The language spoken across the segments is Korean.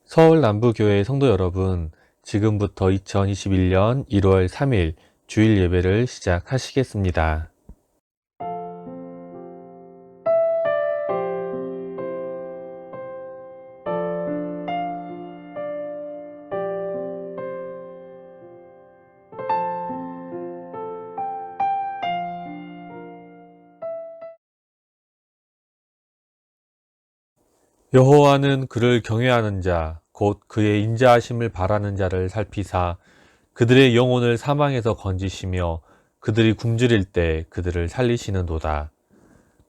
서울 남부교회 성도 여러분, 지금부터 2021년 1월 3일 주일 예배를 시작하시겠습니다. 여호와는 그를 경외하는 자, 곧 그의 인자하심을 바라는 자를 살피사 그들의 영혼을 사망에서 건지시며 그들이 굶주릴 때 그들을 살리시는도다.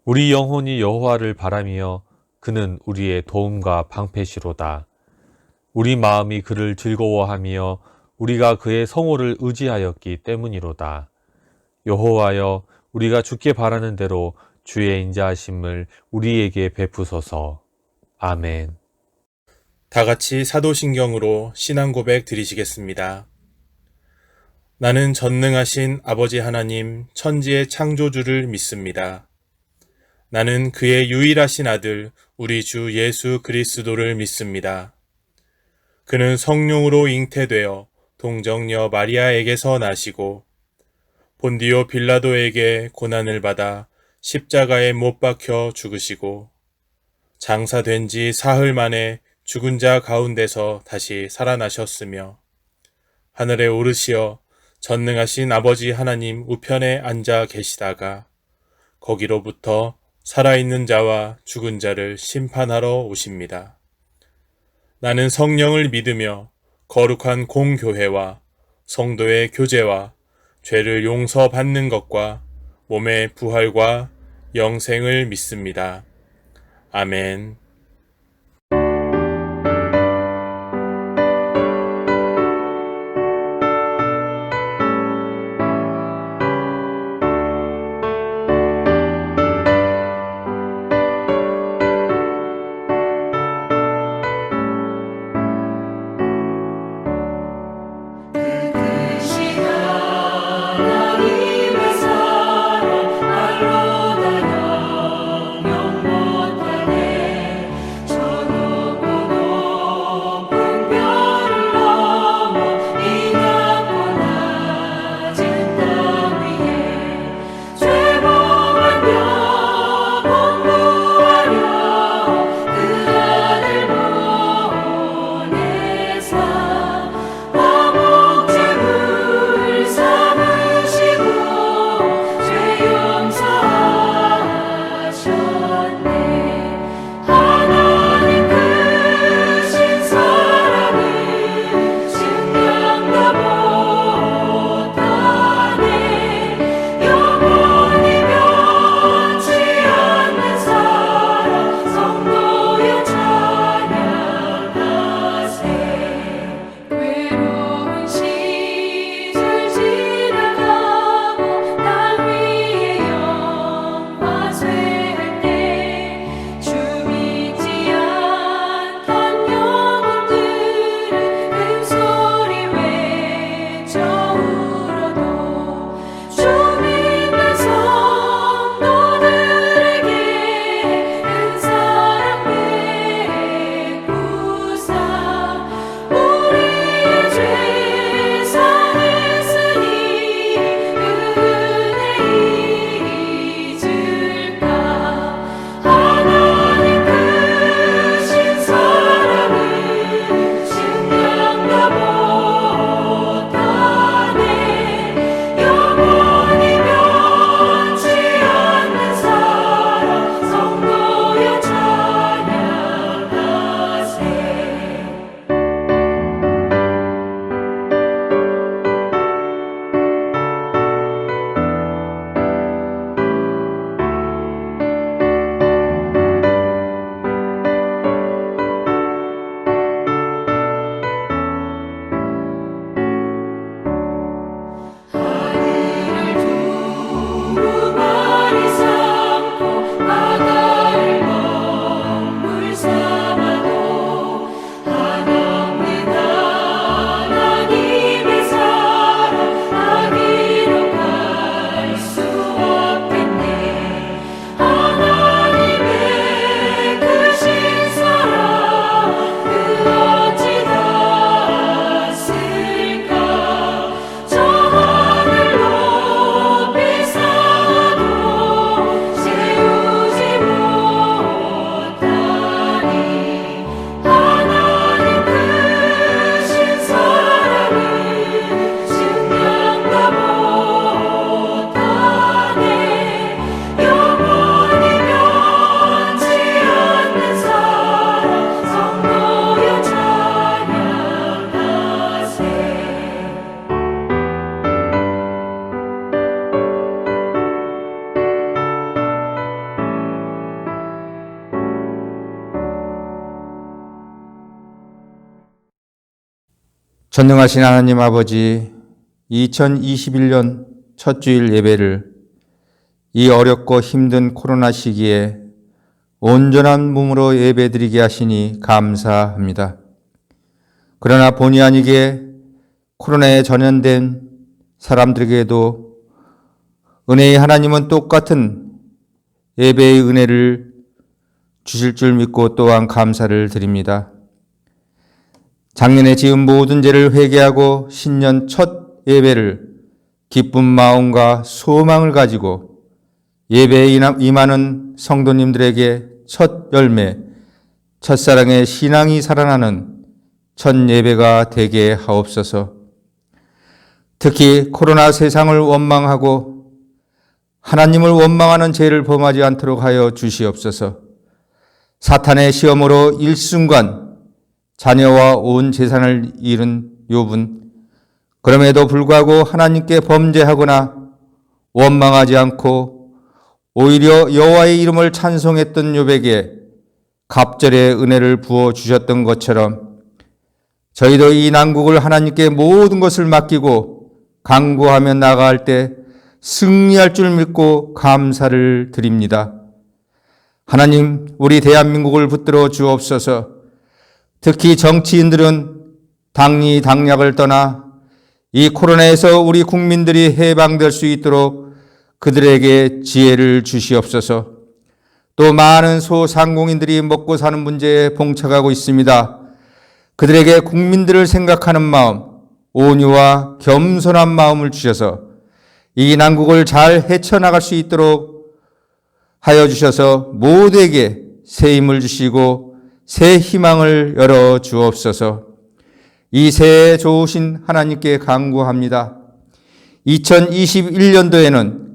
우리 영혼이 여호와를 바라며 그는 우리의 도움과 방패시로다. 우리 마음이 그를 즐거워하며 우리가 그의 성호를 의지하였기 때문이로다. 여호와여, 우리가 주께 바라는 대로 주의 인자하심을 우리에게 베푸소서. 아멘. 다 같이 사도신경으로 신앙 고백 드리시겠습니다. 나는 전능하신 아버지 하나님 천지의 창조주를 믿습니다. 나는 그의 유일하신 아들 우리 주 예수 그리스도를 믿습니다. 그는 성령으로 잉태되어 동정녀 마리아에게서 나시고 본디오 빌라도에게 고난을 받아 십자가에 못 박혀 죽으시고 장사된 지 사흘 만에 죽은 자 가운데서 다시 살아나셨으며 하늘에 오르시어 전능하신 아버지 하나님 우편에 앉아 계시다가 거기로부터 살아있는 자와 죽은 자를 심판하러 오십니다. 나는 성령을 믿으며 거룩한 공교회와 성도의 교제와 죄를 용서받는 것과 몸의 부활과 영생을 믿습니다. 아멘. 전능하신 하나님 아버지, 2021년 첫 주일 예배를 이 어렵고 힘든 코로나 시기에 온전한 몸으로 예배드리게 하시니 감사합니다. 그러나 본의 아니게 코로나에 전염된 사람들에게도 은혜의 하나님은 똑같은 예배의 은혜를 주실 줄 믿고 또한 감사를 드립니다. 작년에 지은 모든 죄를 회개하고 신년 첫 예배를 기쁜 마음과 소망을 가지고 예배에 임하는 성도님들에게 첫 열매, 첫사랑의 신앙이 살아나는 첫 예배가 되게 하옵소서. 특히 코로나 세상을 원망하고 하나님을 원망하는 죄를 범하지 않도록 하여 주시옵소서. 사탄의 시험으로 일순간 자녀와 온 재산을 잃은 욥은 그럼에도 불구하고 하나님께 범죄하거나 원망하지 않고 오히려 여호와의 이름을 찬송했던 욥에게 갑절의 은혜를 부어 주셨던 것처럼 저희도 이 난국을 하나님께 모든 것을 맡기고 간구하며 나아갈 때 승리할 줄 믿고 감사를 드립니다. 하나님, 우리 대한민국을 붙들어 주옵소서. 특히 정치인들은 당리 당략을 떠나 이 코로나에서 우리 국민들이 해방될 수 있도록 그들에게 지혜를 주시옵소서. 또 많은 소상공인들이 먹고 사는 문제에 봉착하고 있습니다. 그들에게 국민들을 생각하는 마음, 온유와 겸손한 마음을 주셔서 이 난국을 잘 헤쳐나갈 수 있도록 하여 주셔서 모두에게 새 힘을 주시고 새 희망을 열어 주옵소서. 이 새해 좋으신 하나님께 간구합니다. 2021년도에는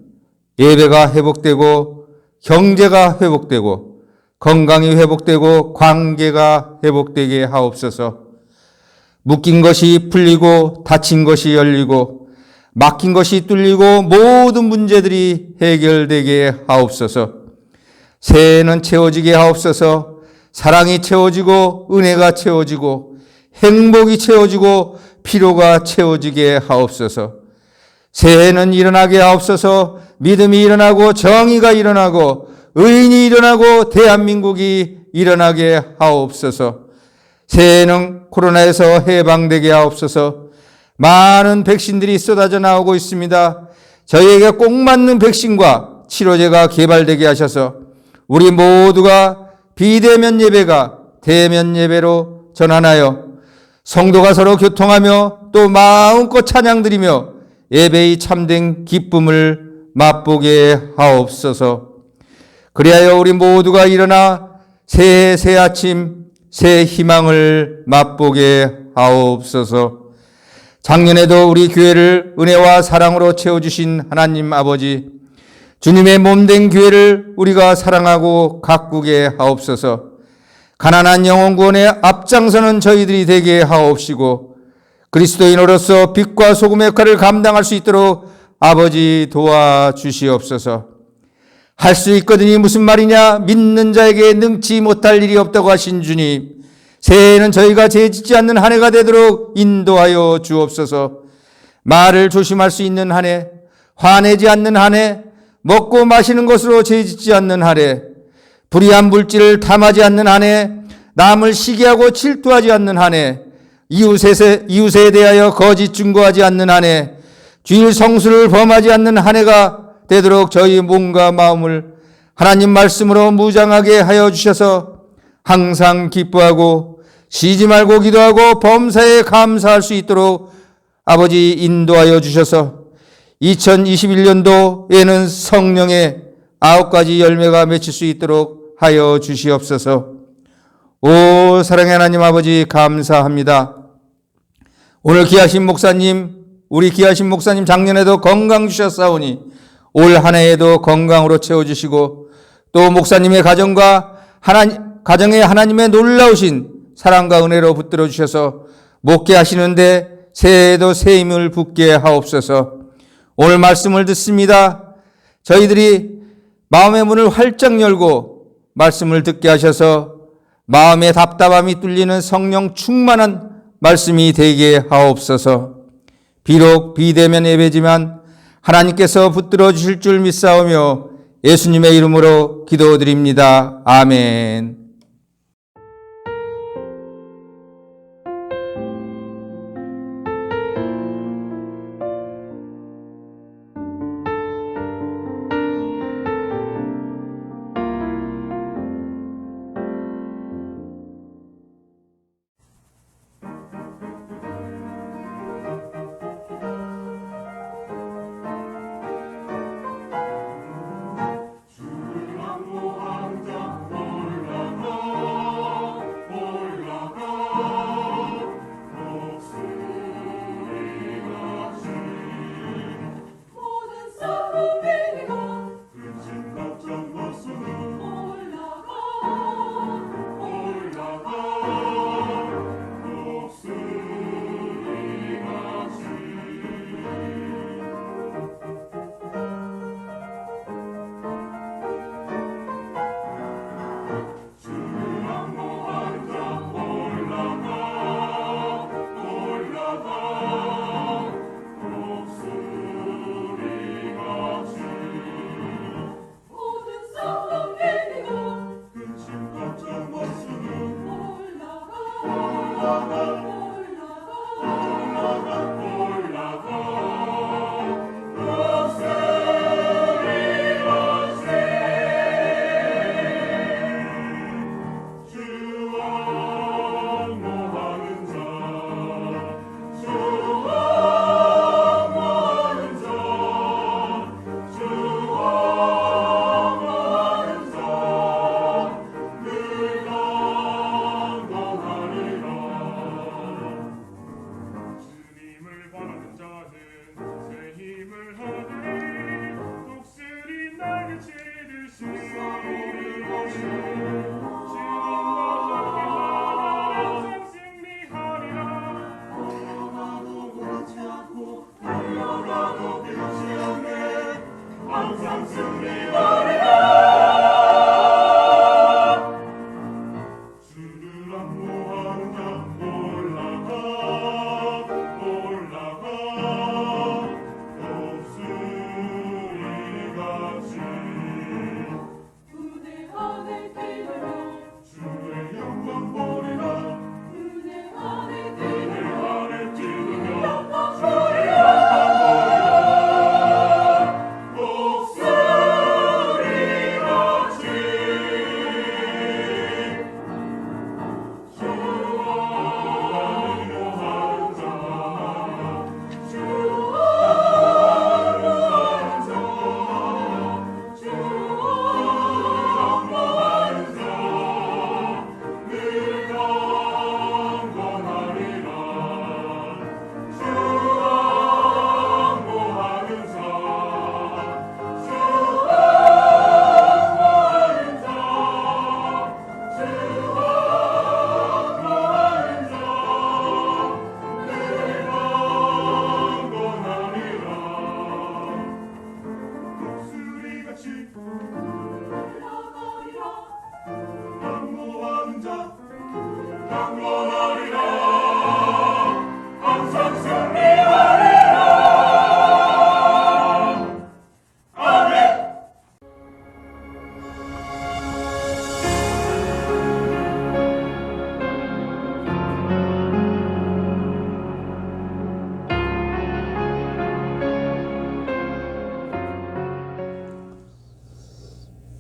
예배가 회복되고 경제가 회복되고 건강이 회복되고 관계가 회복되게 하옵소서. 묶인 것이 풀리고 닫힌 것이 열리고 막힌 것이 뚫리고 모든 문제들이 해결되게 하옵소서. 새해는 채워지게 하옵소서. 사랑이 채워지고 은혜가 채워지고 행복이 채워지고 피로가 채워지게 하옵소서. 새해는 일어나게 하옵소서. 믿음이 일어나고 정의가 일어나고 의인이 일어나고 대한민국이 일어나게 하옵소서. 새해는 코로나에서 해방되게 하옵소서. 많은 백신들이 쏟아져 나오고 있습니다. 저희에게 꼭 맞는 백신과 치료제가 개발되게 하셔서 우리 모두가 비대면 예배가 대면 예배로 전환하여 성도가 서로 교통하며 또 마음껏 찬양드리며 예배의 참된 기쁨을 맛보게 하옵소서. 그리하여 우리 모두가 일어나 새해 새 아침 새 희망을 맛보게 하옵소서. 작년에도 우리 교회를 은혜와 사랑으로 채워주신 하나님 아버지, 주님의 몸된 교회를 우리가 사랑하고 가꾸게 하옵소서. 가난한 영혼 구원에 앞장서는 저희들이 되게 하옵시고 그리스도인으로서 빛과 소금의 역할을 감당할 수 있도록 아버지 도와주시옵소서. 할 수 있거든이 무슨 말이냐? 믿는 자에게 능치 못할 일이 없다고 하신 주님, 새해에는 저희가 죄짓지 않는 한 해가 되도록 인도하여 주옵소서. 말을 조심할 수 있는 한 해, 화내지 않는 한 해, 먹고 마시는 것으로 죄짓지 않는 한 해, 불의한 물질을 탐하지 않는 한 해, 남을 시기하고 질투하지 않는 한 해, 이웃에 대하여 거짓 증거하지 않는 한 해, 주일 성수를 범하지 않는 한 해가 되도록 저희 몸과 마음을 하나님 말씀으로 무장하게 하여 주셔서 항상 기뻐하고 쉬지 말고 기도하고 범사에 감사할 수 있도록 아버지 인도하여 주셔서 2021년도에는 성령의 9가지 열매가 맺힐 수 있도록 하여 주시옵소서. 오 사랑의 하나님 아버지 감사합니다. 오늘 귀하신 목사님, 우리 귀하신 목사님 작년에도 건강 주셨사오니 올 한 해에도 건강으로 채워주시고 또 목사님의 가정과 가정에 하나님의 놀라우신 사랑과 은혜로 붙들어 주셔서 목회하시는데 새해에도 새 힘을 붓게 하옵소서. 오늘 말씀을 듣습니다. 저희들이 마음의 문을 활짝 열고 말씀을 듣게 하셔서 마음의 답답함이 뚫리는 성령 충만한 말씀이 되게 하옵소서. 비록 비대면 예배지만 하나님께서 붙들어 주실 줄 믿사오며 예수님의 이름으로 기도드립니다. 아멘.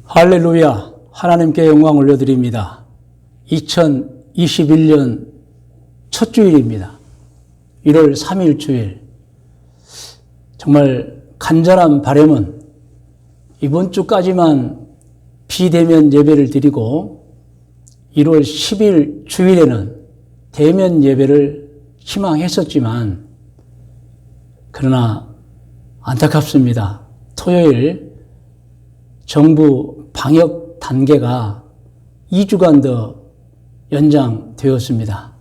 할렐루야, 하나님께 영광 올려드립니다. 2021년 첫 주일입니다. 1월 3일 주일. 정말 간절한 바람은 이번 주까지만 비대면 예배를 드리고 1월 10일 주일에는 대면 예배를 희망했었지만 그러나 안타깝습니다. 토요일 정부 방역 단계가 2주간 더 연장되었습니다.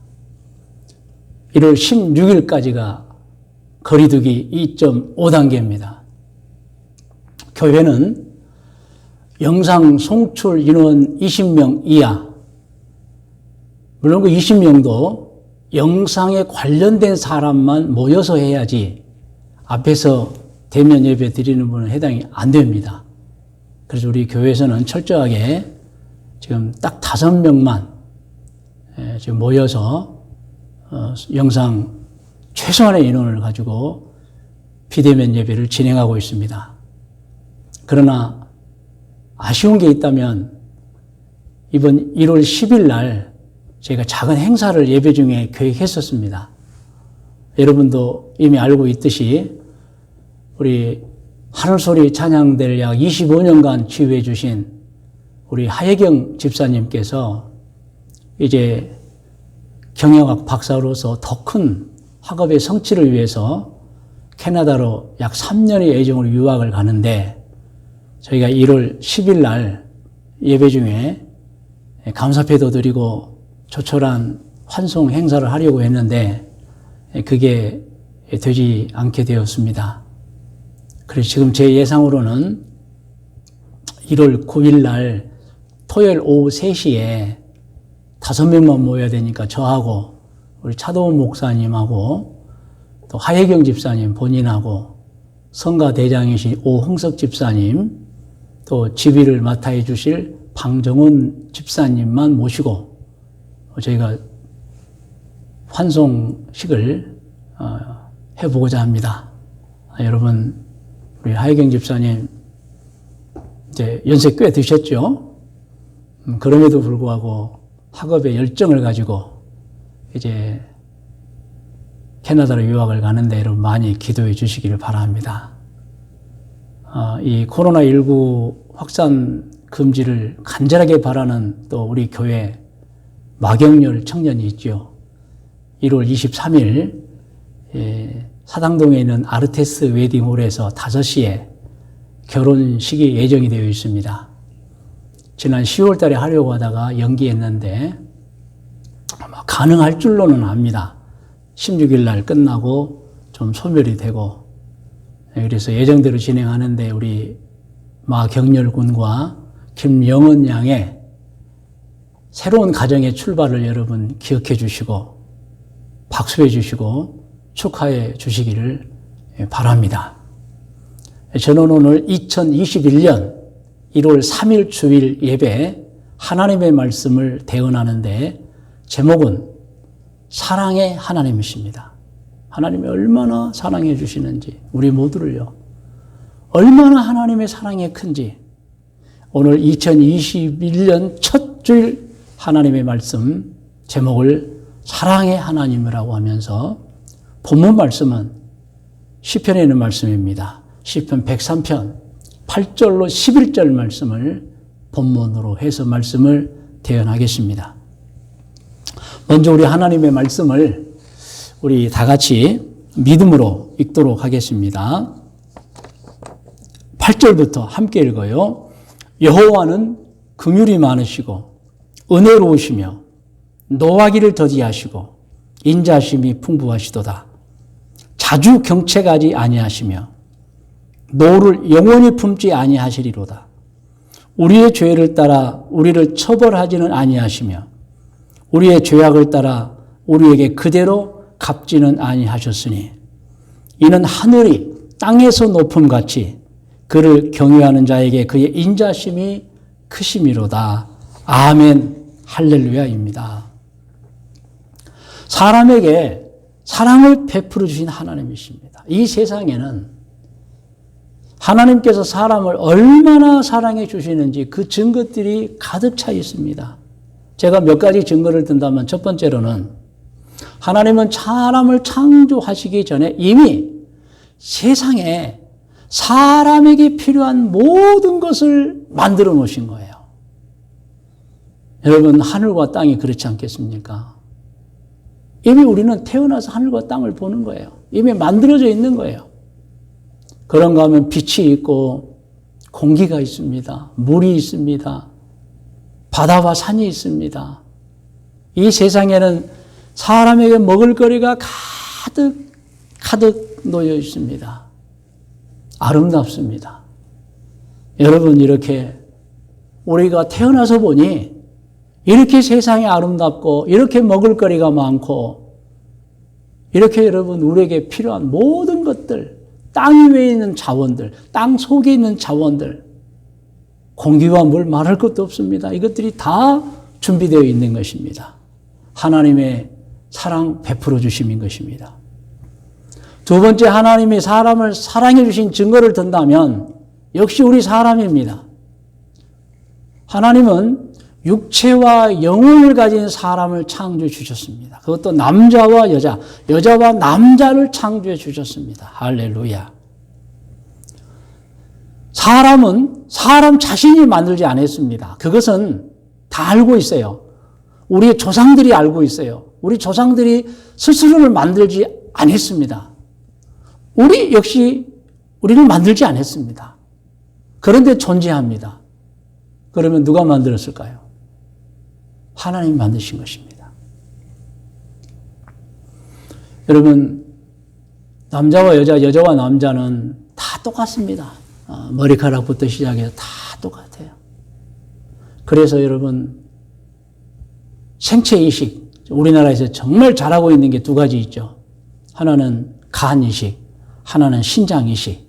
1월 16일까지가 거리두기 2.5단계입니다. 교회는 영상 송출 인원 20명 이하, 물론 그 20명도 영상에 관련된 사람만 모여서 해야지 앞에서 대면 예배 드리는 분은 해당이 안 됩니다. 그래서 우리 교회에서는 철저하게 지금 딱 5명만 지금 모여서 영상 최소한의 인원을 가지고 비대면 예배를 진행하고 있습니다. 그러나 아쉬운 게 있다면 이번 1월 10일 날 저희가 작은 행사를 예배 중에 계획했었습니다. 여러분도 이미 알고 있듯이 우리 하늘소리 찬양대를 약 25년간 치유해 주신 우리 하혜경 집사님께서 이제 경영학 박사로서 더 큰 학업의 성취를 위해서 캐나다로 약 3년의 예정으로 유학을 가는데 저희가 1월 10일 날 예배 중에 감사패도 드리고 조촐한 환송 행사를 하려고 했는데 그게 되지 않게 되었습니다. 그래서 지금 제 예상으로는 1월 9일 날 토요일 오후 3시에 5명만 모여야 되니까 저하고 우리 차도원 목사님하고 또 하혜경 집사님 본인하고 성가대장이신 오흥석 집사님 또 지휘를 맡아 주실 방정훈 집사님만 모시고 저희가 환송식을 해보고자 합니다. 여러분 우리 하혜경 집사님 이제 연세 꽤 드셨죠? 그럼에도 불구하고 학업에 열정을 가지고 이제 캐나다로 유학을 가는데 여러분 많이 기도해 주시기를 바랍니다. 이 코로나19 확산 금지를 간절하게 바라는 또 우리 교회 마경렬 청년이 있죠. 1월 23일 사당동에 있는 아르테스 웨딩홀에서 5시에 결혼식이 예정이 되어 있습니다. 지난 10월 달에 하려고 하다가 연기했는데 아마 가능할 줄로는 압니다. 16일 날 끝나고 좀 소멸이 되고 그래서 예정대로 진행하는데 우리 마경렬 군과 김영은 양의 새로운 가정의 출발을 여러분 기억해 주시고 박수해 주시고 축하해 주시기를 바랍니다. 저는 오늘 2021년 1월 3일 주일 예배 하나님의 말씀을 대언하는데 제목은 사랑의 하나님이십니다. 하나님이 얼마나 사랑해 주시는지 우리 모두를요. 얼마나 하나님의 사랑이 큰지 오늘 2021년 첫 주일 하나님의 말씀 제목을 사랑의 하나님이라고 하면서 본문 말씀은 시편에 있는 말씀입니다. 시편 103편 8절로 11절 말씀을 본문으로 해서 말씀을 대언하겠습니다. 먼저 우리 하나님의 말씀을 우리 다 같이 믿음으로 읽도록 하겠습니다. 8절부터 함께 읽어요. 여호와는 긍휼이 많으시고 은혜로우시며 노하기를 더디하시고 인자심이 풍부하시도다. 자주 경책하지 아니하시며 노를 영원히 품지 아니하시리로다. 우리의 죄를 따라 우리를 처벌하지는 아니하시며 우리의 죄악을 따라 우리에게 그대로 갚지는 아니하셨으니 이는 하늘이 땅에서 높음같이 그를 경외하는 자에게 그의 인자심이 크심이로다. 아멘 할렐루야입니다. 사람에게 사랑을 베풀어 주신 하나님이십니다. 이 세상에는 하나님께서 사람을 얼마나 사랑해 주시는지 그 증거들이 가득 차 있습니다. 제가 몇 가지 증거를 든다면 첫 번째로는 하나님은 사람을 창조하시기 전에 이미 세상에 사람에게 필요한 모든 것을 만들어 놓으신 거예요. 여러분 하늘과 땅이 그렇지 않겠습니까? 이미 우리는 태어나서 하늘과 땅을 보는 거예요. 이미 만들어져 있는 거예요. 그런가 하면 빛이 있고 공기가 있습니다. 물이 있습니다. 바다와 산이 있습니다. 이 세상에는 사람에게 먹을 거리가 가득 놓여 있습니다. 아름답습니다. 여러분 이렇게 우리가 태어나서 보니 이렇게 세상이 아름답고 이렇게 먹을 거리가 많고 이렇게 여러분 우리에게 필요한 모든 것들, 땅 위에 있는 자원들, 땅 속에 있는 자원들, 공기와 물 말할 것도 없습니다. 이것들이 다 준비되어 있는 것입니다. 하나님의 사랑 베풀어 주심인 것입니다. 두 번째, 하나님이 사람을 사랑해 주신 증거를 든다면 역시 우리 사람입니다. 하나님은 육체와 영혼을 가진 사람을 창조해 주셨습니다. 그것도 남자와 여자, 여자와 남자를 창조해 주셨습니다. 할렐루야. 사람은 사람 자신이 만들지 않았습니다. 그것은 다 알고 있어요. 우리의 조상들이 알고 있어요. 우리 조상들이 스스로를 만들지 않았습니다. 우리 역시 우리를 만들지 않았습니다. 그런데 존재합니다. 그러면 누가 만들었을까요? 하나님이 만드신 것입니다. 여러분, 남자와 여자, 여자와 남자는 다 똑같습니다. 머리카락부터 시작해서 다 똑같아요. 그래서 여러분, 생체 이식, 우리나라에서 정말 잘하고 있는 게 두 가지 있죠. 하나는 간 이식, 하나는 신장 이식.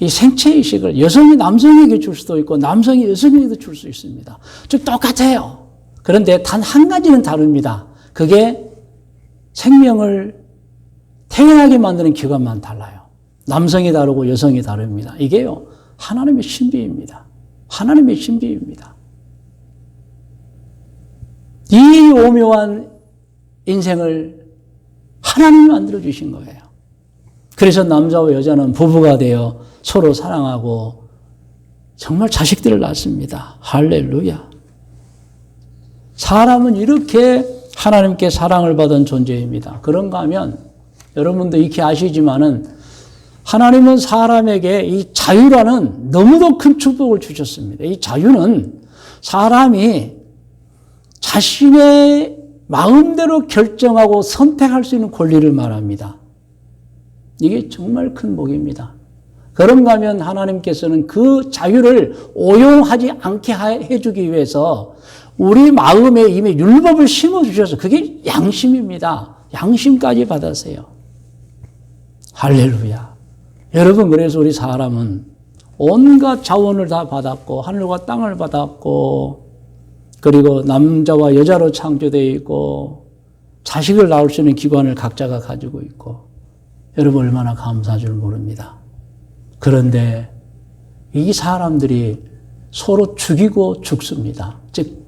이 생체 이식을 여성이 남성에게 줄 수도 있고 남성이 여성에게도 줄 수 있습니다. 즉 똑같아요. 그런데 단 한 가지는 다릅니다. 그게 생명을 태어나게 만드는 기관만 달라요. 남성이 다르고 여성이 다릅니다. 이게요, 하나님의 신비입니다. 하나님의 신비입니다. 이 오묘한 인생을 하나님이 만들어주신 거예요. 그래서 남자와 여자는 부부가 되어 서로 사랑하고 정말 자식들을 낳습니다. 할렐루야. 사람은 이렇게 하나님께 사랑을 받은 존재입니다. 그런가 하면 여러분도 익히 아시지만은 하나님은 사람에게 이 자유라는 너무도 큰 축복을 주셨습니다. 이 자유는 사람이 자신의 마음대로 결정하고 선택할 수 있는 권리를 말합니다. 이게 정말 큰 복입니다. 그런가 하면 하나님께서는 그 자유를 오용하지 않게 해주기 위해서 우리 마음에 이미 율법을 심어주셔서 그게 양심입니다. 양심까지 받았어요. 할렐루야. 여러분, 그래서 우리 사람은 온갖 자원을 다 받았고 하늘과 땅을 받았고 그리고 남자와 여자로 창조되어 있고 자식을 낳을 수 있는 기관을 각자가 가지고 있고 여러분 얼마나 감사할 줄 모릅니다. 그런데 이 사람들이 서로 죽이고 죽습니다. 즉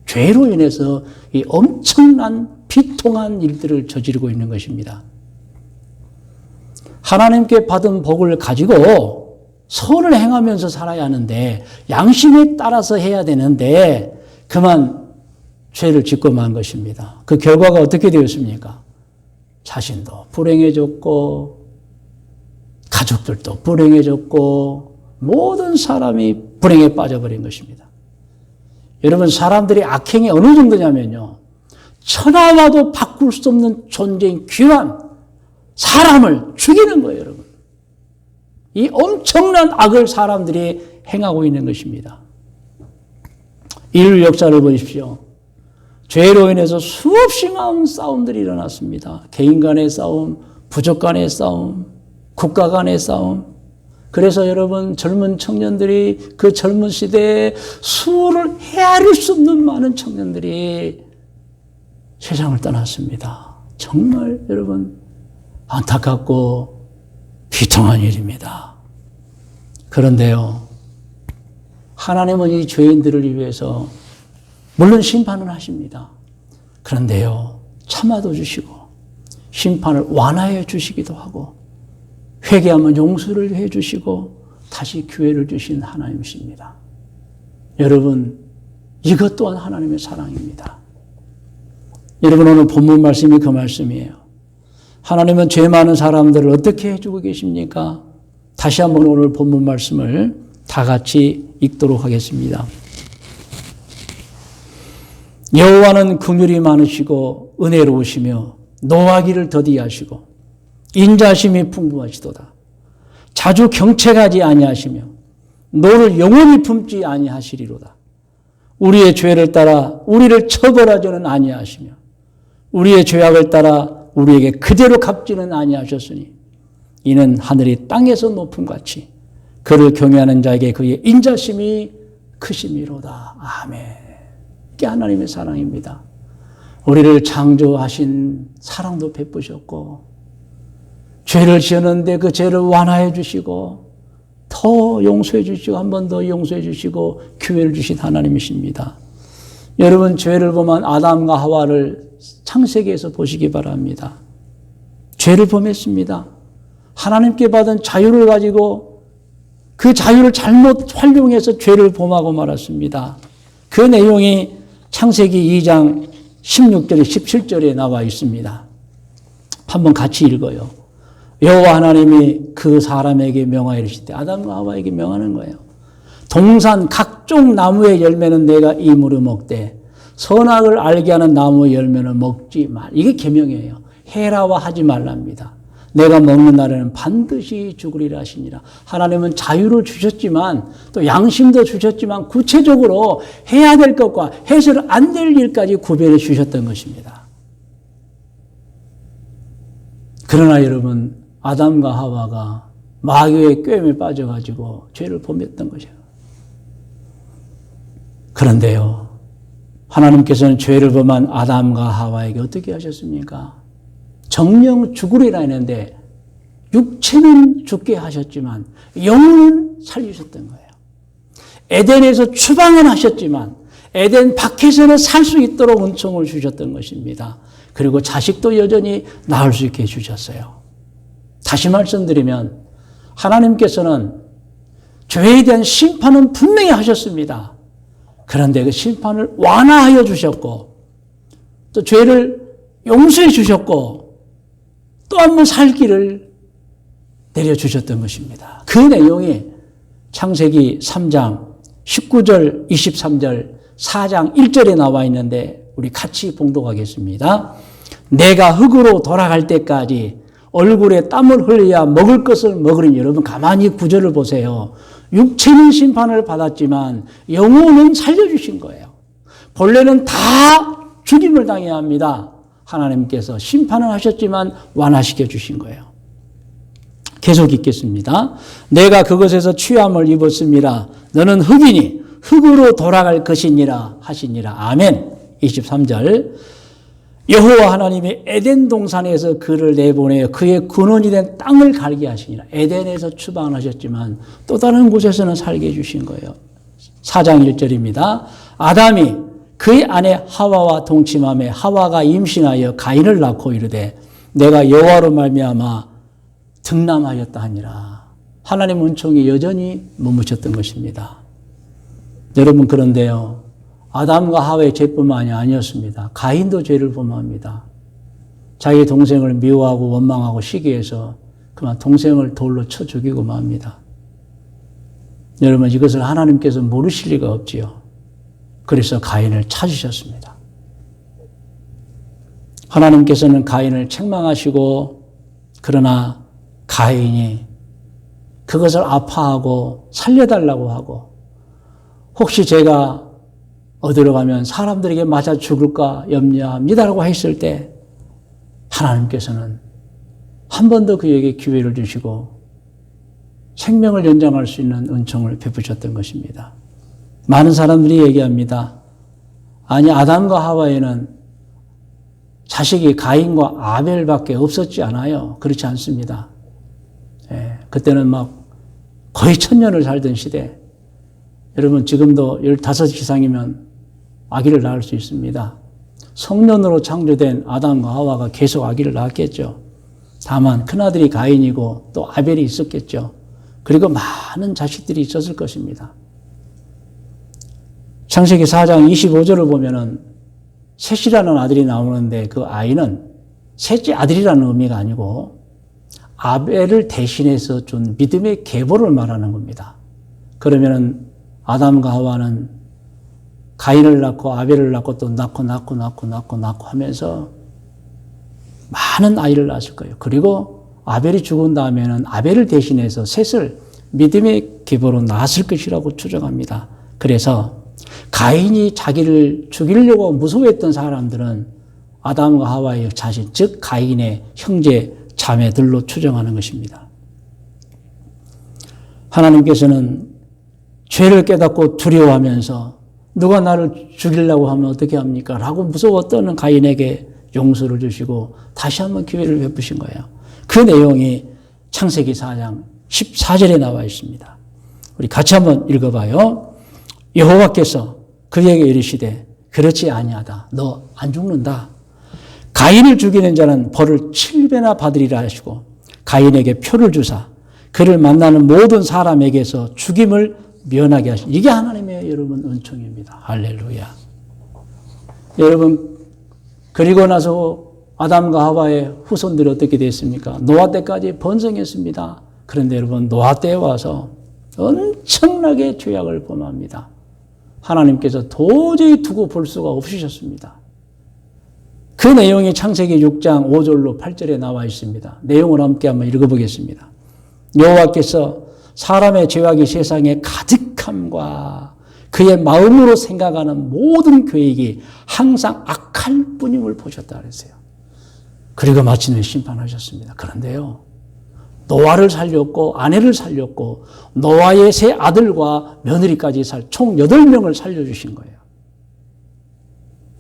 죄로 인해서 이 엄청난 비통한 일들을 저지르고 있는 것입니다. 하나님께 받은 복을 가지고 선을 행하면서 살아야 하는데 양심에 따라서 해야 되는데 그만 죄를 짓고 만 것입니다. 그 결과가 어떻게 되었습니까? 자신도 불행해졌고 가족들도 불행해졌고 모든 사람이 불행에 빠져버린 것입니다. 여러분, 사람들이 악행이 어느 정도냐면요, 천하와도 바꿀 수 없는 존재인 귀한 사람을 죽이는 거예요. 여러분, 이 엄청난 악을 사람들이 행하고 있는 것입니다. 인류 역사를 보십시오. 죄로 인해서 수없이 많은 싸움들이 일어났습니다. 개인 간의 싸움, 부족 간의 싸움, 국가 간의 싸움. 그래서 여러분, 젊은 청년들이 그 젊은 시대에 수를 헤아릴 수 없는 많은 청년들이 세상을 떠났습니다. 정말 여러분 안타깝고 비통한 일입니다. 그런데요, 하나님은 이 죄인들을 위해서 물론 심판을 하십니다. 그런데요, 참아도 주시고 심판을 완화해 주시기도 하고 회개하면 용서를 해 주시고 다시 기회를 주신 하나님이십니다. 여러분, 이것 또한 하나님의 사랑입니다. 여러분, 오늘 본문 말씀이 그 말씀이에요. 하나님은 죄 많은 사람들을 어떻게 해주고 계십니까? 다시 한번 오늘 본문 말씀을 다 같이 읽도록 하겠습니다. 여호와는 긍휼이 많으시고 은혜로우시며 노하기를 더디하시고 인자심이 풍부하시도다. 자주 경책하지 아니하시며 노를 영원히 품지 아니하시리로다. 우리의 죄를 따라 우리를 처벌하지는 아니하시며 우리의 죄악을 따라 우리에게 그대로 갚지는 아니하셨으니 이는 하늘이 땅에서 높음같이 그를 경외하는 자에게 그의 인자심이 크심이로다. 아멘. 이게 하나님의 사랑입니다. 우리를 창조하신 사랑도 베푸셨고 죄를 지었는데 그 죄를 완화해 주시고 더 용서해 주시고 한 번 더 용서해 주시고 기회를 주신 하나님이십니다. 여러분 죄를 보면 아담과 하와를 창세기에서 보시기 바랍니다. 죄를 범했습니다. 하나님께 받은 자유를 가지고 그 자유를 잘못 활용해서 죄를 범하고 말았습니다. 그 내용이 창세기 2장 16절에 17절에 나와 있습니다. 한번 같이 읽어요. 여호와 하나님이 그 사람에게 명하여 이르시되 아담과 하와에게 명하는 거예요. 동산 각종 나무의 열매는 내가 이무로 먹되 선악을 알게 하는 나무의 열매는 먹지 말. 이게 계명이에요. 해라와 하지 말랍니다. 내가 먹는 날에는 반드시 죽으리라 하시니라. 하나님은 자유를 주셨지만 또 양심도 주셨지만 구체적으로 해야 될 것과 해서는 안 될 일까지 구별해 주셨던 것입니다. 그러나 여러분 아담과 하와가 마귀의 꾀임에 빠져가지고 죄를 범했던 것이에요. 그런데요, 하나님께서는 죄를 범한 아담과 하와에게 어떻게 하셨습니까? 정령 죽으리라 했는데 육체는 죽게 하셨지만 영혼은 살리셨던 거예요. 에덴에서 추방은 하셨지만 에덴 밖에서는 살 수 있도록 은총을 주셨던 것입니다. 그리고 자식도 여전히 낳을 수 있게 해주셨어요. 다시 말씀드리면 하나님께서는 죄에 대한 심판은 분명히 하셨습니다. 그런데 그 심판을 완화하여 주셨고 또 죄를 용서해 주셨고 또 한 번 살 길을 내려주셨던 것입니다. 그 내용이 창세기 3장 19절 23절 4장 1절에 나와 있는데 우리 같이 봉독하겠습니다. 내가 흙으로 돌아갈 때까지 얼굴에 땀을 흘려야 먹을 것을 먹으리니. 여러분 가만히 구절을 보세요. 육체는 심판을 받았지만 영혼은 살려주신 거예요. 본래는 다 죽임을 당해야 합니다. 하나님께서 심판을 하셨지만 완화시켜 주신 거예요. 계속 읽겠습니다. 내가 그것에서 취함을 입었음이라. 너는 흙이니 흙으로 돌아갈 것이니라 하시니라. 아멘. 23절. 여호와 하나님이 에덴 동산에서 그를 내보내어 그의 근원이 된 땅을 갈게 하시니라. 에덴에서 추방하셨지만 또 다른 곳에서는 살게 해주신 거예요. 4장 1절입니다. 아담이 그의 아내 하와와 동침하며 하와가 임신하여 가인을 낳고 이르되 내가 여호와로 말미암아 등남하였다 하니라. 하나님 은총이 여전히 머무셨던 것입니다. 여러분 그런데요. 아담과 하와의 죄뿐만이 아니었습니다. 가인도 죄를 범합니다. 자기 동생을 미워하고 원망하고 시기해서 그만 동생을 돌로 쳐 죽이고 맙니다. 여러분 이것을 하나님께서 모르실 리가 없지요. 그래서 가인을 찾으셨습니다. 하나님께서는 가인을 책망하시고 그러나 가인이 그것을 아파하고 살려달라고 하고 혹시 제가 어디로 가면 사람들에게 맞아 죽을까 염려합니다라고 했을 때 하나님께서는 한 번 더 그에게 기회를 주시고 생명을 연장할 수 있는 은총을 베푸셨던 것입니다. 많은 사람들이 얘기합니다. 아니 아담과 하와에는 자식이 가인과 아벨밖에 없었지 않아요. 그렇지 않습니다. 그때는 막 거의 1000년을 살던 시대. 여러분 지금도 15 이상이면 아기를 낳을 수 있습니다. 성년으로 창조된 아담과 하와가 계속 아기를 낳았겠죠. 다만 큰아들이 가인이고 또 아벨이 있었겠죠. 그리고 많은 자식들이 있었을 것입니다. 창세기 4장 25절을 보면은 셋이라는 아들이 나오는데 그 아이는 셋째 아들이라는 의미가 아니고 아벨을 대신해서 준 믿음의 계보를 말하는 겁니다. 그러면은 아담과 하와는 가인을 낳고 아벨을 낳고 또 낳고 하면서 많은 아이를 낳았을 거예요. 그리고 아벨이 죽은 다음에는 아벨을 대신해서 셋을 믿음의 계보로 낳았을 것이라고 추정합니다. 그래서 가인이 자기를 죽이려고 무서워했던 사람들은 아담과 하와의 자신, 즉 가인의 형제 자매들로 추정하는 것입니다. 하나님께서는 죄를 깨닫고 두려워하면서 누가 나를 죽이려고 하면 어떻게 합니까? 라고 무서워 떠는 가인에게 용서를 주시고 다시 한번 기회를 베푸신 거예요. 그 내용이 창세기 4장 14절에 나와 있습니다. 우리 같이 한번 읽어봐요. 여호와께서 그에게 이르시되 그렇지 아니하다. 너 안 죽는다. 가인을 죽이는 자는 벌을 7배나 받으리라 하시고 가인에게 표를 주사 그를 만나는 모든 사람에게서 죽임을 면하게 하시니 이게 하나님의 여러분 은총입니다. 할렐루야. 여러분 그리고 나서 아담과 하와의 후손들이 어떻게 됐습니까? 노아 때까지 번성했습니다. 그런데 여러분 노아 때에 와서 엄청나게 죄악을 범합니다. 하나님께서 도저히 두고 볼 수가 없으셨습니다. 그 내용이 창세기 6장 5절로 8절에 나와 있습니다. 내용을 함께 한번 읽어보겠습니다. 여호와께서 사람의 죄악이 세상에 가득함과 그의 마음으로 생각하는 모든 계획이 항상 악할 뿐임을 보셨다 그랬어요. 그리고 마침내 심판하셨습니다. 그런데요, 노아를 살렸고 아내를 살렸고 노아의 세 아들과 며느리까지 총 8명을 살려주신 거예요.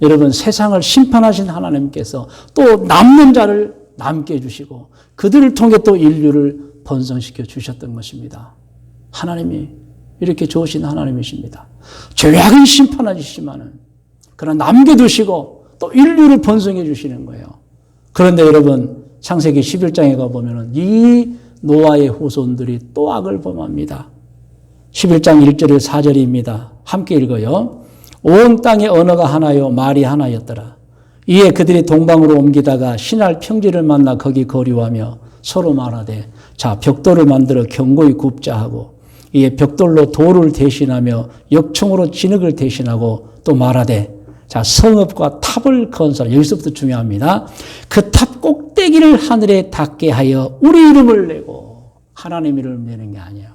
여러분 세상을 심판하신 하나님께서 또 남는 자를 남게 해주시고 그들을 통해 또 인류를 번성시켜 주셨던 것입니다. 하나님이 이렇게 좋으신 하나님이십니다. 죄악은 심판하시지만은 그러나 남겨두시고 또 인류를 번성해 주시는 거예요. 그런데 여러분 창세기 11장에 가보면은 이 노아의 후손들이 또 악을 범합니다. 11장 1절에 4절입니다. 함께 읽어요. 온 땅의 언어가 하나요 말이 하나였더라. 이에 그들이 동방으로 옮기다가 신할 평지를 만나 거기 거류하며 서로 말하되 자 벽돌을 만들어 견고히 굽자 하고 이에 벽돌로 돌을 대신하며 역청으로 진흙을 대신하고 또 말하되 자 성읍과 탑을 건설. 여기서부터 중요합니다. 그 탑 꼭대기를 하늘에 닿게 하여 우리 이름을 내고 하나님 이름을 내는 게 아니에요.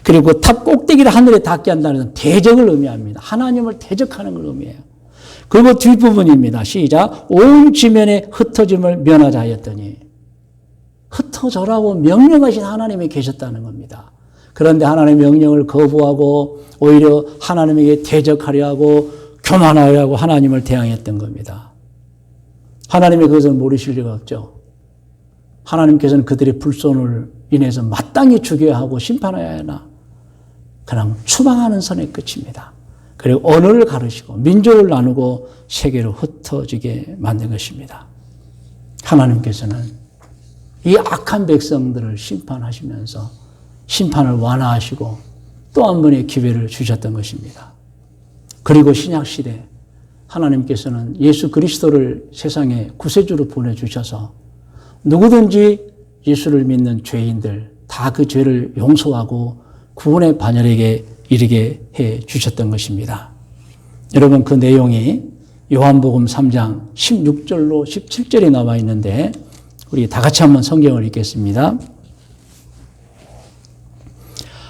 그리고 탑 꼭대기를 하늘에 닿게 한다는 것은 대적을 의미합니다. 하나님을 대적하는 걸 의미해요. 그리고 뒷부분입니다. 시작. 온 지면에 흩어짐을 면하자 하였더니 흩어져라고 명령하신 하나님이 계셨다는 겁니다. 그런데 하나님의 명령을 거부하고 오히려 하나님에게 대적하려 하고 교만하려 하고 하나님을 대항했던 겁니다. 하나님이 그것을 모르실 리가 없죠. 하나님께서는 그들의 불손을 인해서 마땅히 죽여야 하고 심판해야 하나 그냥 추방하는 선의 끝입니다. 그리고 언어를 가르치고 민족을 나누고 세계로 흩어지게 만든 것입니다. 하나님께서는 이 악한 백성들을 심판하시면서 심판을 완화하시고 또 한 번의 기회를 주셨던 것입니다. 그리고 신약시대 하나님께서는 예수 그리스도를 세상에 구세주로 보내주셔서 누구든지 예수를 믿는 죄인들 다 그 죄를 용서하고 구원의 반열에게 이르게 해 주셨던 것입니다. 여러분 그 내용이 요한복음 3장 16절로 17절에 나와 있는데 우리 다 같이 한번 성경을 읽겠습니다.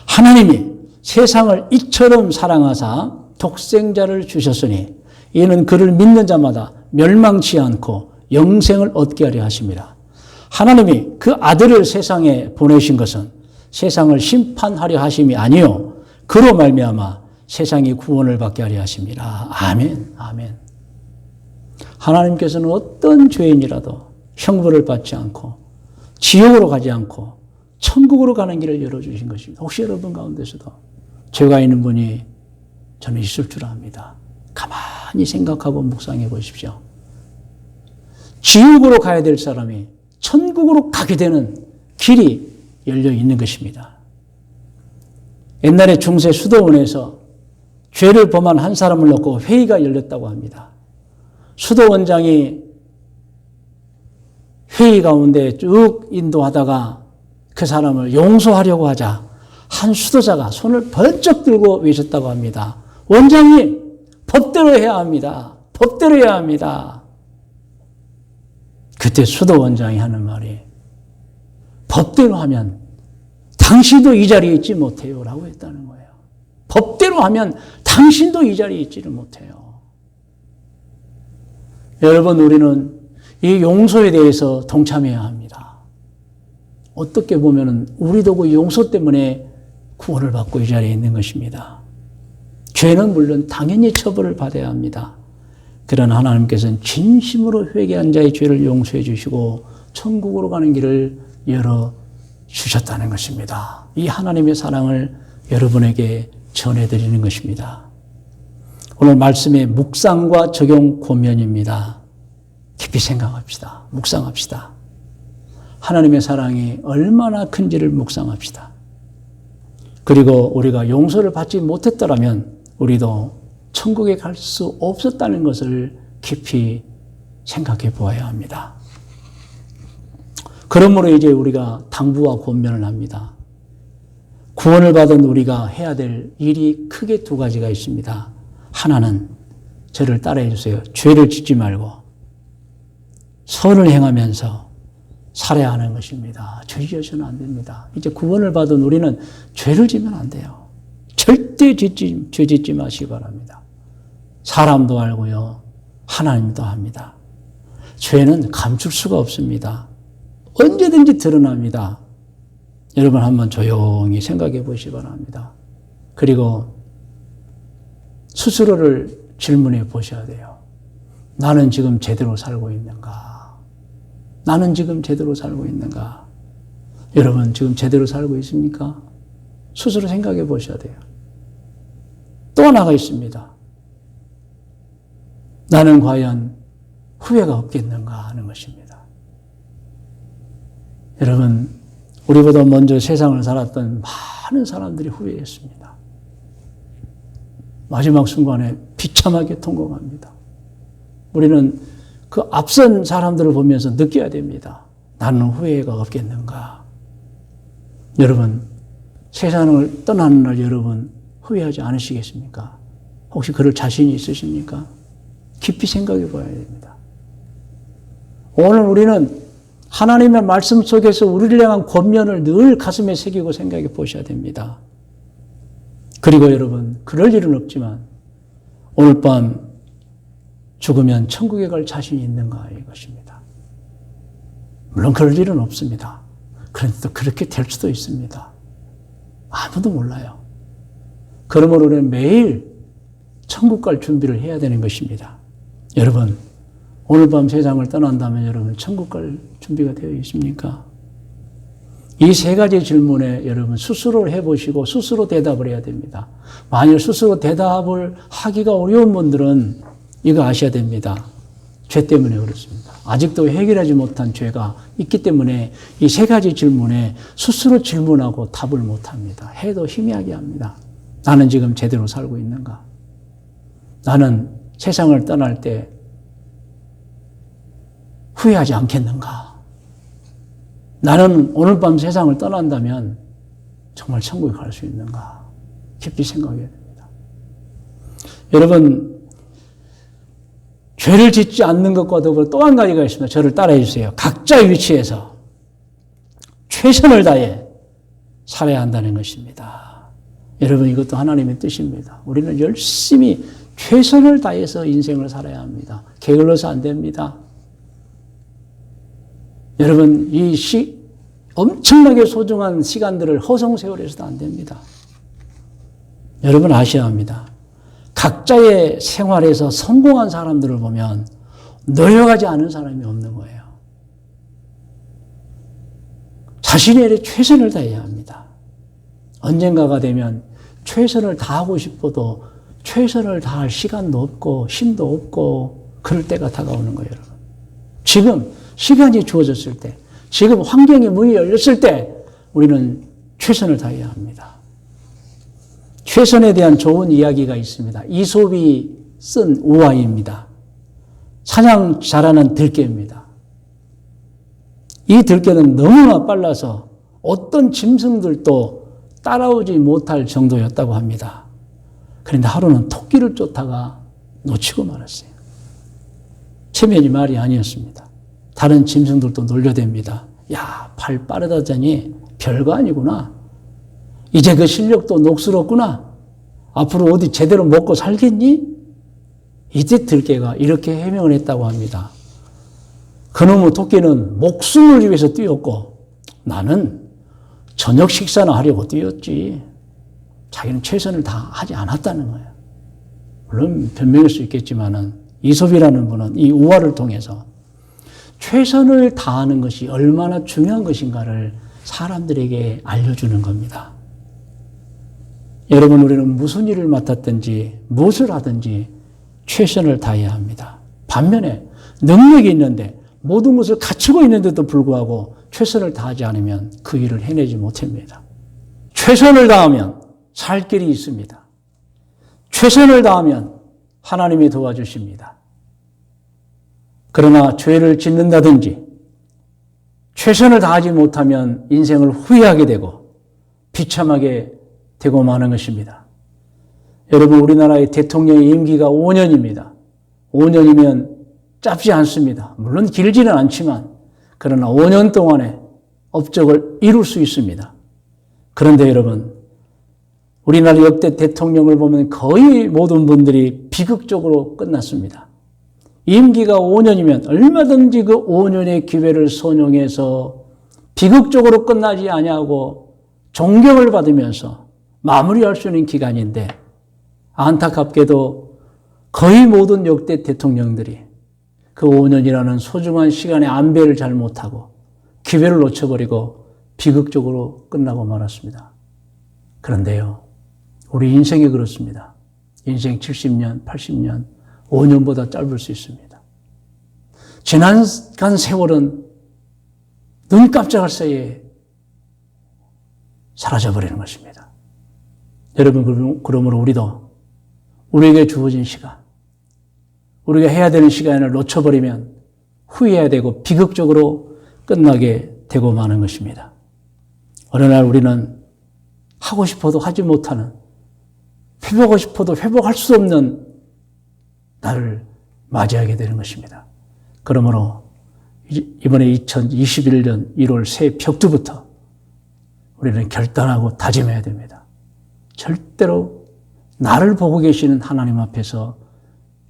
하나님이 세상을 이처럼 사랑하사 독생자를 주셨으니 이는 그를 믿는 자마다 멸망치 않고 영생을 얻게 하려 하심이라. 하나님이 그 아들을 세상에 보내신 것은 세상을 심판하려 하심이 아니요 그로 말미암아 세상이 구원을 받게 하려 하심이라. 아멘. 아멘. 하나님께서는 어떤 죄인이라도 형벌을 받지 않고 지옥으로 가지 않고 천국으로 가는 길을 열어주신 것입니다. 혹시 여러분 가운데서도 죄가 있는 분이 저는 있을 줄 압니다. 가만히 생각하고 묵상해 보십시오. 지옥으로 가야 될 사람이 천국으로 가게 되는 길이 열려 있는 것입니다. 옛날에 중세 수도원에서 죄를 범한 한 사람을 놓고 회의가 열렸다고 합니다. 수도원장이 회의 가운데 쭉 인도하다가 그 사람을 용서하려고 하자 한 수도자가 손을 번쩍 들고 외쳤다고 합니다. 원장님, 법대로 해야 합니다. 법대로 해야 합니다. 그때 수도원장이 하는 말이 법대로 하면 당신도 이 자리에 있지 못해요 라고 했다는 거예요. 법대로 하면 당신도 이 자리에 있지를 못해요. 여러분, 우리는 이 용서에 대해서 동참해야 합니다. 어떻게 보면은 우리도 그 용서 때문에 구원을 받고 이 자리에 있는 것입니다. 죄는 물론 당연히 처벌을 받아야 합니다. 그러나 하나님께서는 진심으로 회개한 자의 죄를 용서해 주시고 천국으로 가는 길을 열어 주셨다는 것입니다. 이 하나님의 사랑을 여러분에게 전해드리는 것입니다. 오늘 말씀의 묵상과 적용 권면입니다. 깊이 생각합시다. 묵상합시다. 하나님의 사랑이 얼마나 큰지를 묵상합시다. 그리고 우리가 용서를 받지 못했더라면 우리도 천국에 갈 수 없었다는 것을 깊이 생각해 보아야 합니다. 그러므로 이제 우리가 당부와 권면을 합니다. 구원을 받은 우리가 해야 될 일이 크게 두 가지가 있습니다. 하나는 저를 따라해 주세요. 죄를 짓지 말고 선을 행하면서 살아야 하는 것입니다. 죄 지어서는 안 됩니다. 이제 구원을 받은 우리는 죄를 지면 안 돼요. 절대 죄 짓지 마시기 바랍니다. 사람도 알고요. 하나님도 합니다. 죄는 감출 수가 없습니다. 언제든지 드러납니다. 여러분 한번 조용히 생각해 보시기 바랍니다. 그리고 스스로를 질문해 보셔야 돼요. 나는 지금 제대로 살고 있는가? 나는 지금 제대로 살고 있는가? 여러분 지금 제대로 살고 있습니까? 스스로 생각해 보셔야 돼요. 또 하나가 있습니다. 나는 과연 후회가 없겠는가 하는 것입니다. 여러분, 우리보다 먼저 세상을 살았던 많은 사람들이 후회했습니다. 마지막 순간에 비참하게 통곡합니다. 우리는 그 앞선 사람들을 보면서 느껴야 됩니다. 나는 후회가 없겠는가? 여러분, 세상을 떠나는 날 여러분 후회하지 않으시겠습니까? 혹시 그럴 자신이 있으십니까? 깊이 생각해 봐야 됩니다. 오늘 우리는 하나님의 말씀 속에서 우리를 향한 권면을 늘 가슴에 새기고 생각해 보셔야 됩니다. 그리고 여러분, 그럴 일은 없지만 오늘 밤 죽으면 천국에 갈 자신이 있는가 이것입니다. 물론 그럴 일은 없습니다. 그런데 또 그렇게 될 수도 있습니다. 아무도 몰라요. 그러므로 우리는 매일 천국 갈 준비를 해야 되는 것입니다. 여러분, 오늘 밤 세상을 떠난다면 여러분 천국 갈 준비가 되어 있습니까? 이 세 가지 질문에 여러분 스스로 해보시고 스스로 대답을 해야 됩니다. 만일 스스로 대답을 하기가 어려운 분들은 이거 아셔야 됩니다. 죄 때문에 그렇습니다. 아직도 해결하지 못한 죄가 있기 때문에 이 세 가지 질문에 스스로 질문하고 답을 못합니다. 해도 희미하게 합니다. 나는 지금 제대로 살고 있는가? 나는 세상을 떠날 때 후회하지 않겠는가? 나는 오늘 밤 세상을 떠난다면 정말 천국에 갈 수 있는가? 깊이 생각해야 됩니다. 여러분, 죄를 짓지 않는 것과 더불어 또 한 가지가 있습니다. 저를 따라해 주세요. 각자의 위치에서 최선을 다해 살아야 한다는 것입니다. 여러분, 이것도 하나님의 뜻입니다. 우리는 열심히 최선을 다해서 인생을 살아야 합니다. 게을러서 안 됩니다. 여러분, 엄청나게 소중한 시간들을 허송세월해서도 안 됩니다. 여러분 아셔야 합니다. 각자의 생활에서 성공한 사람들을 보면 노력하지 않은 사람이 없는 거예요. 자신의 일에 최선을 다해야 합니다. 언젠가가 되면 최선을 다하고 싶어도 최선을 다할 시간도 없고 힘도 없고 그럴 때가 다가오는 거예요, 여러분. 지금 시간이 주어졌을 때, 지금 환경의 문이 열렸을 때 우리는 최선을 다해야 합니다. 최선에 대한 좋은 이야기가 있습니다. 이솝이 쓴 우화입니다. 사냥 잘하는 들개입니다. 이 들개는 너무나 빨라서 어떤 짐승들도 따라오지 못할 정도였다고 합니다. 그런데 하루는 토끼를 쫓다가 놓치고 말았어요. 체면이 말이 아니었습니다. 다른 짐승들도 놀려댑니다. 야, 발 빠르다더니 별거 아니구나. 이제 그 실력도 녹슬었구나. 앞으로 어디 제대로 먹고 살겠니? 이때 들깨가 이렇게 해명을 했다고 합니다. 그놈의 토끼는 목숨을 위해서 뛰었고 나는 저녁 식사나 하려고 뛰었지. 자기는 최선을 다하지 않았다는 거예요. 물론 변명일 수 있겠지만은 이솝이라는 분은 이 우화를 통해서 최선을 다하는 것이 얼마나 중요한 것인가를 사람들에게 알려주는 겁니다. 여러분, 우리는 무슨 일을 맡았든지 무엇을 하든지 최선을 다해야 합니다. 반면에 능력이 있는데 모든 것을 갖추고 있는데도 불구하고 최선을 다하지 않으면 그 일을 해내지 못합니다. 최선을 다하면 살 길이 있습니다. 최선을 다하면 하나님이 도와주십니다. 그러나 죄를 짓는다든지 최선을 다하지 못하면 인생을 후회하게 되고 비참하게 되고 마는 것입니다. 여러분, 우리나라의 대통령의 임기가 5년입니다. 5년이면 짧지 않습니다. 물론 길지는 않지만 그러나 5년 동안에 업적을 이룰 수 있습니다. 그런데 여러분, 우리나라 역대 대통령을 보면 거의 모든 분들이 비극적으로 끝났습니다. 임기가 5년이면 얼마든지 그 5년의 기회를 선용해서 비극적으로 끝나지 아니하고 존경을 받으면서 마무리할 수 있는 기간인데 안타깝게도 거의 모든 역대 대통령들이 그 5년이라는 소중한 시간에 안배를 잘 못하고 기회를 놓쳐버리고 비극적으로 끝나고 말았습니다. 그런데요, 우리 인생이 그렇습니다. 인생 70년, 80년, 5년보다 짧을 수 있습니다. 지나간 세월은 눈 깜짝할 사이에 사라져버리는 것입니다. 여러분, 그러므로 우리도 우리에게 주어진 시간, 우리가 해야 되는 시간을 놓쳐버리면 후회해야 되고 비극적으로 끝나게 되고 마는 것입니다. 어느 날 우리는 하고 싶어도 하지 못하는, 회복하고 싶어도 회복할 수 없는 날을 맞이하게 되는 것입니다. 그러므로 이번에 2021년 1월 새 벽두부터 우리는 결단하고 다짐해야 됩니다. 절대로 나를 보고 계시는 하나님 앞에서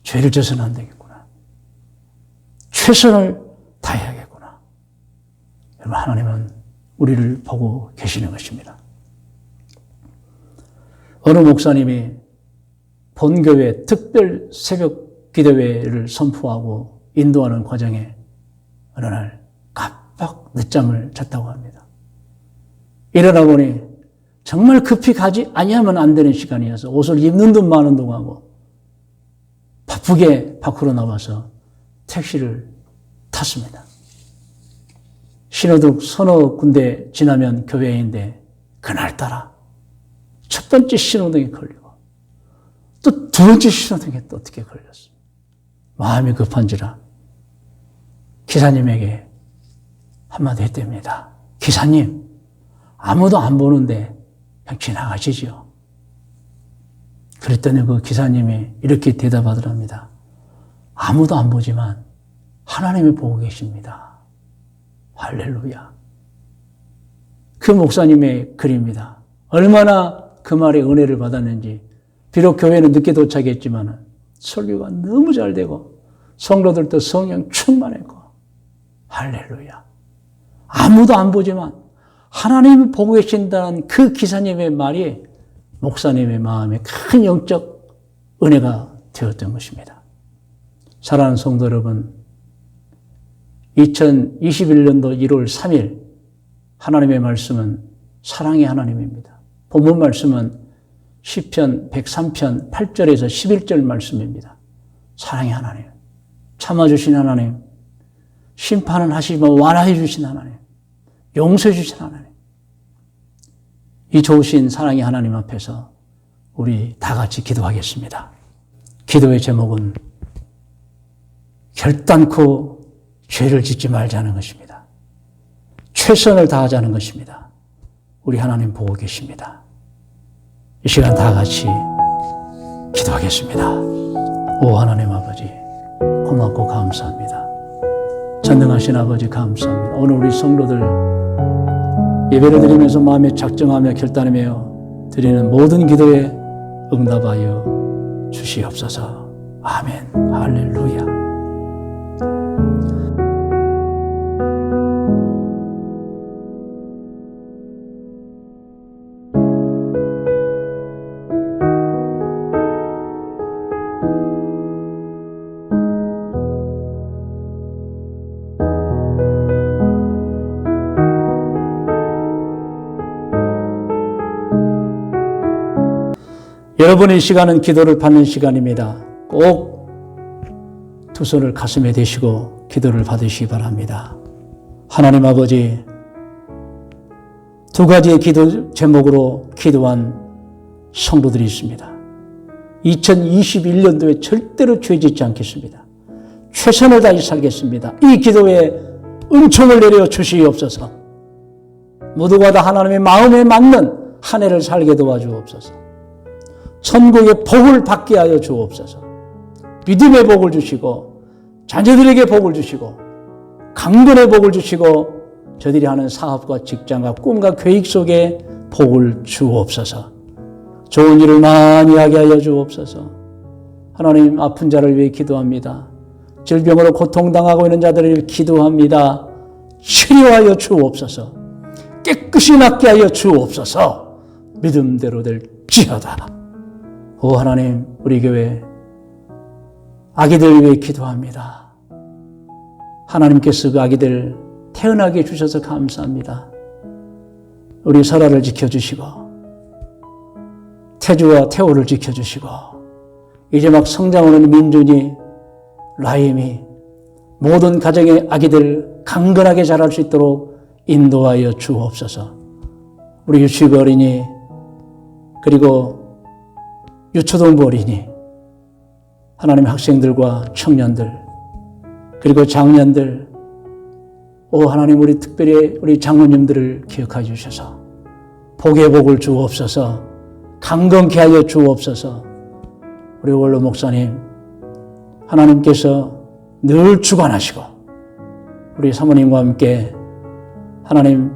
죄를 져서는 안 되겠구나. 최선을 다해야겠구나. 여러분, 하나님은 우리를 보고 계시는 것입니다. 어느 목사님이 본교회 특별 새벽 기도회를 선포하고 인도하는 과정에 어느 날 깜빡 늦잠을 잤다고 합니다. 일어나 보니 정말 급히 가지 아니하면 안 되는 시간이어서 옷을 입는 둥 마는 둥 하고 바쁘게 밖으로 나와서 택시를 탔습니다. 신호등 서너 군데 지나면 교회인데 그날따라 첫 번째 신호등이 걸리고 또 두 번째 신호등에 또 어떻게 걸렸어요. 마음이 급한지라 기사님에게 한마디 했답니다. 기사님, 아무도 안 보는데 그냥 지나가시죠. 그랬더니 그 기사님이 이렇게 대답하더랍니다. 아무도 안 보지만 하나님이 보고 계십니다. 할렐루야. 그 목사님의 글입니다. 얼마나 그 말에 은혜를 받았는지. 비록 교회는 늦게 도착했지만 설교가 너무 잘 되고 성도들도 성령 충만했고 할렐루야. 아무도 안 보지만 하나님이 보고 계신다는 그 기사님의 말이 목사님의 마음에 큰 영적 은혜가 되었던 것입니다. 사랑하는 성도 여러분, 2021년도 1월 3일 하나님의 말씀은 사랑의 하나님입니다. 본문 말씀은 시편 103편 8절에서 11절 말씀입니다. 사랑의 하나님, 참아주신 하나님, 심판은 하시지만 완화해 주신 하나님, 용서해 주신 하나님. 이 좋으신 사랑의 하나님 앞에서 우리 다 같이 기도하겠습니다. 기도의 제목은 결단코 죄를 짓지 말자는 것입니다. 최선을 다하자는 것입니다. 우리 하나님 보고 계십니다. 이 시간 다 같이 기도하겠습니다. 오 하나님 아버지, 고맙고 감사합니다. 전능하신 아버지 감사합니다. 오늘 우리 성도들 예배를 드리면서 마음에 작정하며 결단하며 드리는 모든 기도에 응답하여 주시옵소서. 아멘. 할렐루야. 여러분의 시간은 기도를 받는 시간입니다. 꼭 두 손을 가슴에 대시고 기도를 받으시기 바랍니다. 하나님 아버지, 두 가지의 기도 제목으로 기도한 성도들이 있습니다. 2021년도에 절대로 죄 짓지 않겠습니다. 최선을 다해 살겠습니다. 이 기도에 은총을 내려 주시옵소서. 모두가 다 하나님의 마음에 맞는 한 해를 살게 도와주옵소서. 천국의 복을 받게 하여 주옵소서. 믿음의 복을 주시고 자녀들에게 복을 주시고 강건의 복을 주시고 저들이 하는 사업과 직장과 꿈과 계획 속에 복을 주옵소서. 좋은 일을 많이 하게 하여 주옵소서. 하나님, 아픈 자를 위해 기도합니다. 질병으로 고통당하고 있는 자들을 위해 기도합니다. 치료하여 주옵소서. 깨끗이 낫게 하여 주옵소서. 믿음대로 될지어다. 오 하나님, 우리 교회 아기들 위해 기도합니다. 하나님께서 그 아기들 태어나게 해주셔서 감사합니다. 우리 설아를 지켜주시고 태주와 태호를 지켜주시고 이제 막 성장하는 민준이, 라임이 모든 가정의 아기들 강건하게 자랄 수 있도록 인도하여 주옵소서. 우리 유치부 어린이 그리고 유초등부 어린이, 하나님의 학생들과 청년들, 그리고 장년들, 오 하나님, 우리 특별히 우리 장로님들을 기억하여 주셔서 복의 복을 주옵소서. 강건케 하여 주옵소서. 우리 원로 목사님, 하나님께서 늘 주관하시고 우리 사모님과 함께 하나님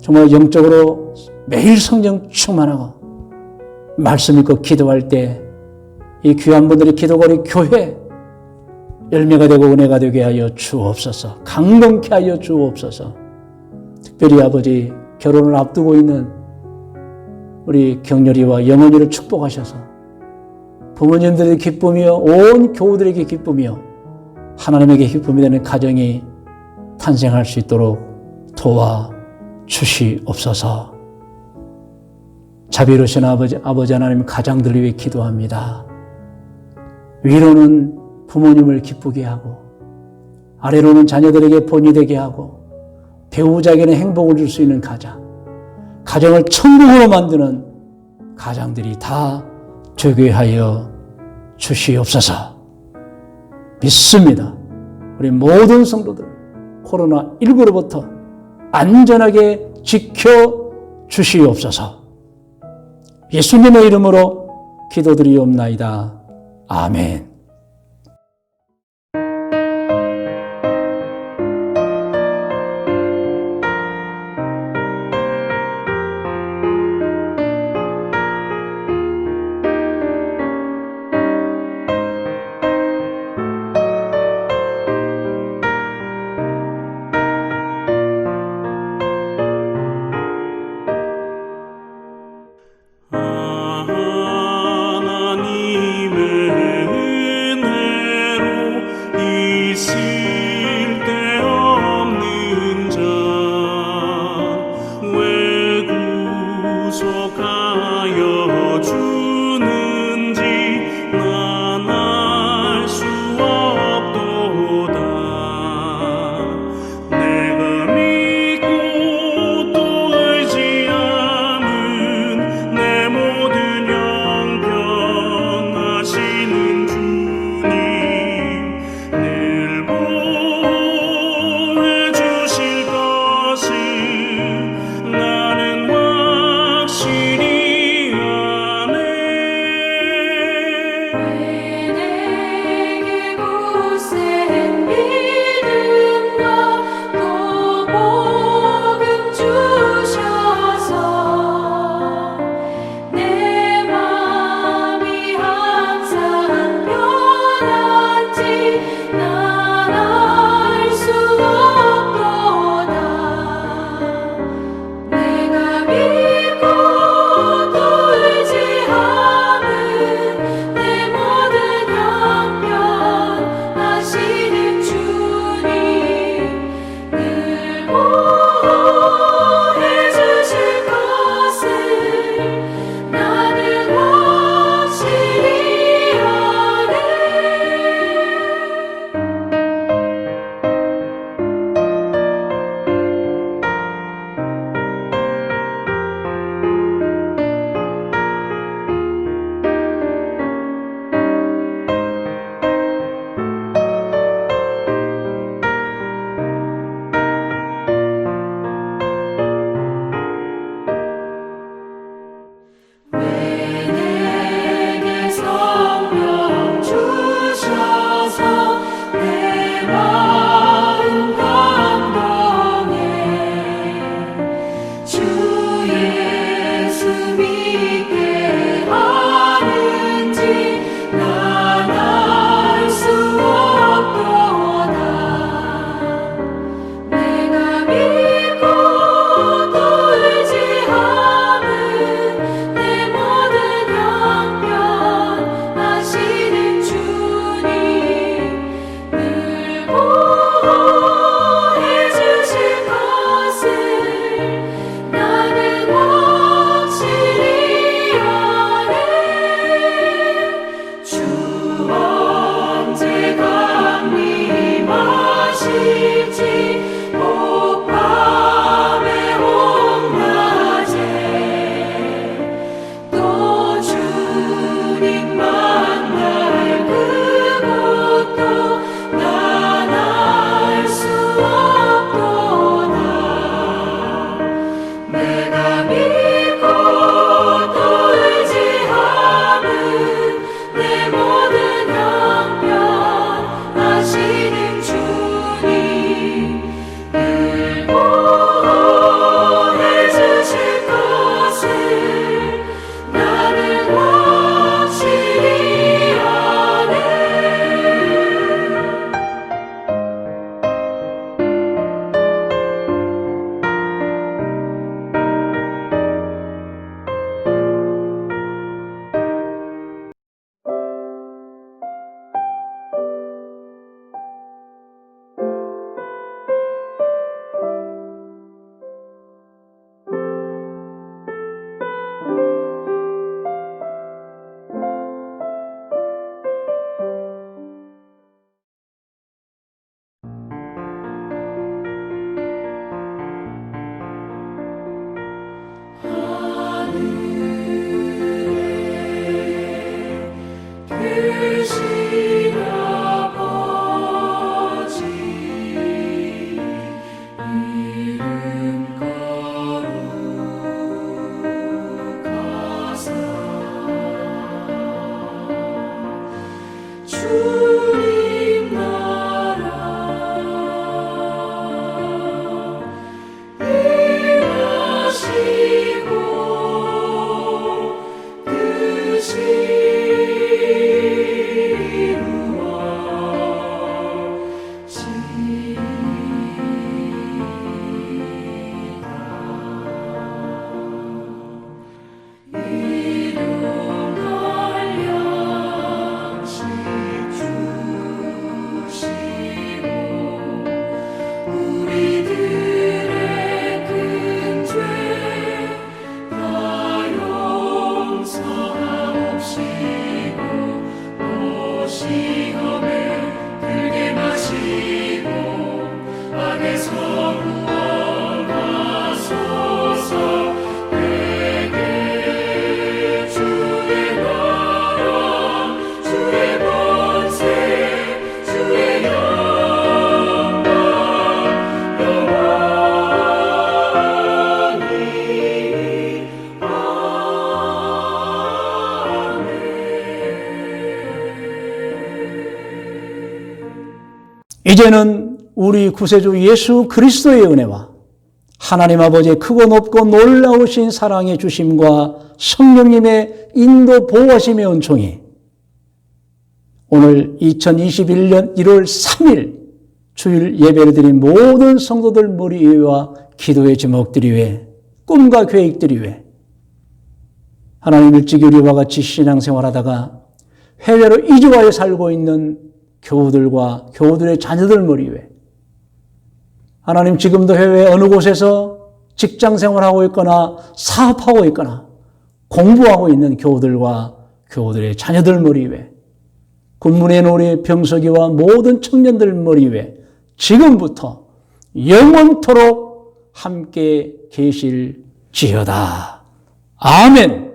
정말 영적으로 매일 성령 충만하고 말씀 읽고 기도할 때 이 귀한 분들이 기도거리 교회 열매가 되고 은혜가 되게 하여 주옵소서. 강건케 하여 주옵소서. 특별히 아버지, 결혼을 앞두고 있는 우리 경렬이와 영원이를 축복하셔서 부모님들의 기쁨이요 온 교우들에게 기쁨이요 하나님에게 기쁨이 되는 가정이 탄생할 수 있도록 도와주시옵소서. 자비로우신 아버지 하나님, 가장들을 위해 기도합니다. 위로는 부모님을 기쁘게 하고 아래로는 자녀들에게 본이 되게 하고 배우자에게는 행복을 줄 수 있는 가정을 천국으로 만드는 가장들이 다 되게 하여 주시옵소서. 믿습니다. 우리 모든 성도들 코로나19로부터 안전하게 지켜 주시옵소서. 예수님의 이름으로 기도드리옵나이다. 아멘. 하나님의 이제는 우리 구세주 예수 그리스도의 은혜와 하나님 아버지의 크고 높고 놀라우신 사랑의 주심과 성령님의 인도 보호하심의 은총이 오늘 2021년 1월 3일 주일 예배를 드린 모든 성도들 머리 위와 기도의 제목들이 위해 꿈과 계획들이 위해 하나님 일찍이 우리와 같이 신앙생활하다가 해외로 이주하여 살고 있는 교우들과 교우들의 자녀들 머리 위에 하나님 지금도 해외 어느 곳에서 직장생활하고 있거나 사업하고 있거나 공부하고 있는 교우들과 교우들의 자녀들 머리 위에 군문의 우리 병석이와 모든 청년들 머리 위에 지금부터 영원토록 함께 계실지어다. 아멘.